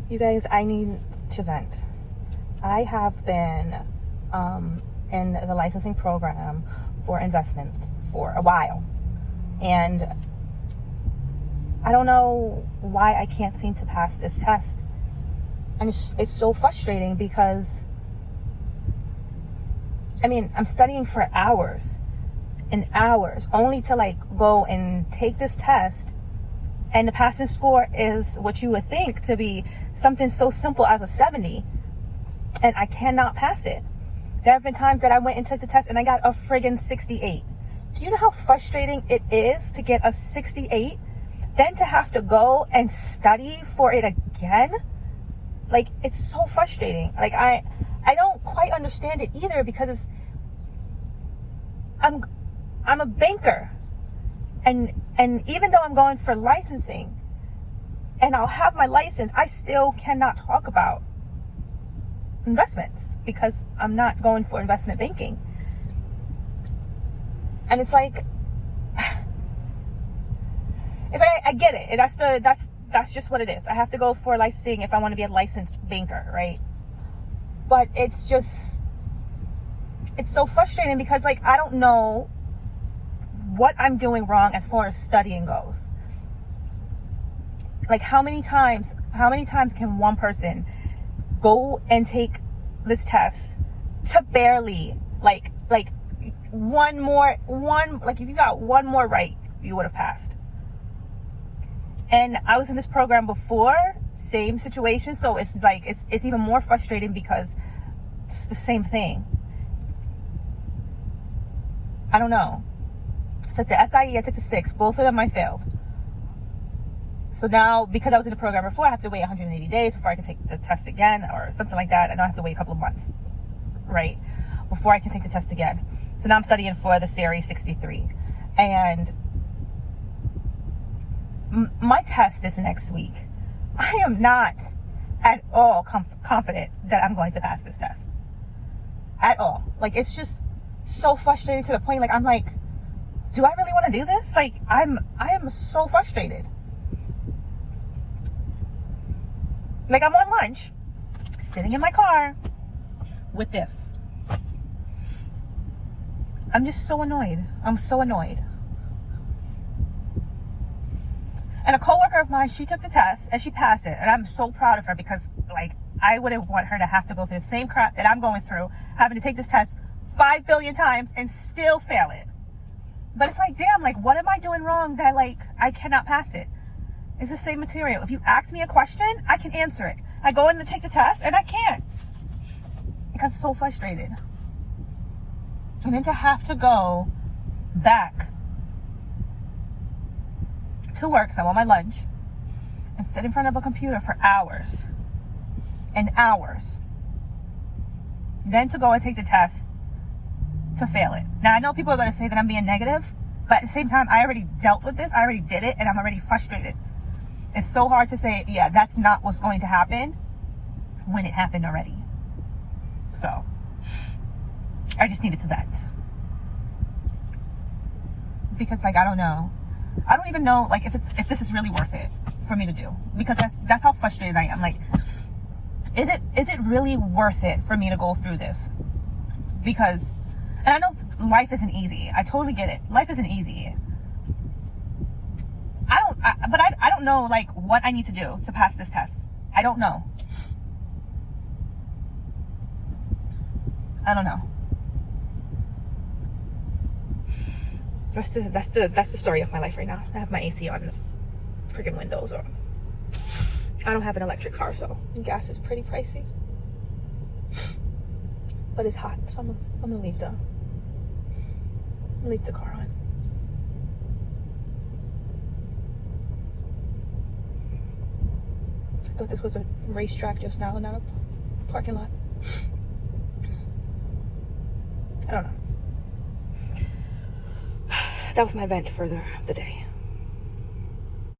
You guys, I need to vent. I have been in the licensing program for investments for a while. And I don't know why I can't seem to pass this test. And it's so frustrating because, I mean, I'm studying for hours and hours only to like go and take this test. And the passing score is what you would think to be something so simple as a 70. And I cannot pass it. There have been times that I went and took the test and I got a friggin' 68. Do you know how frustrating it is to get a 68? Then to have to go and study for it again? Like, it's so frustrating. Like, I don't quite understand it either because I'm a banker. And even though I'm going for licensing and I'll have my license, I still cannot talk about investments because I'm not going for investment banking. And it's like I get it. That's just what it is. I have to go for licensing if I want to be a licensed banker, right? But it's so frustrating because like I don't know what I'm doing wrong as far as studying goes. Like how many times can one person go and take this test to barely like if you got one more right, you would have passed. And I was in this program before, same situation, so it's like it's even more frustrating because it's the same thing. I don't know. I took the SIE, I took the 6, both of them I failed. So now, because I was in the program before, I have to wait 180 days before I can take the test again or something like that. And I have to wait a couple of months, right, before I can take the test again. So now I'm studying for the Series 63. And my test is next week. I am not at all confident that I'm going to pass this test. At all. Like, it's just so frustrating to the point, like, I'm like, do I really want to do this? Like, I am so frustrated. Like, I'm on lunch, sitting in my car with this. I'm just so annoyed. I'm so annoyed. And a coworker of mine, she took the test and she passed it. And I'm so proud of her because, like, I wouldn't want her to have to go through the same crap that I'm going through, having to take this test 5 billion times and still fail it. But it's like, damn, like, what am I doing wrong that, like, I cannot pass it? It's the same material. If you ask me a question, I can answer it. I go in to take the test and I can't. Like, I'm so frustrated. And then to have to go back to work, because I'm on my lunch, and sit in front of a computer for hours and hours. Then to go and take the test to fail it. Now, I know people are going to say that I'm being negative, but at the same time, I already dealt with this. I already did it, and I'm already frustrated. It's so hard to say, yeah, that's not what's going to happen when it happened already. So, I just needed to vent. Because, like, I don't know. I don't even know, like, if this is really worth it for me to do. Because that's how frustrated I am. Like, is it really worth it for me to go through this? Because, and I know life isn't easy. I totally get it. Life isn't easy. I don't know, like, what I need to do to pass this test. I don't know. I don't know. That's the story of my life right now. I have my AC on the freaking windows, or I don't have an electric car, so gas is pretty pricey. But it's hot, so I'm gonna leave the car on. I thought this was a racetrack just now, not a parking lot. I don't know. That was my vent for the day.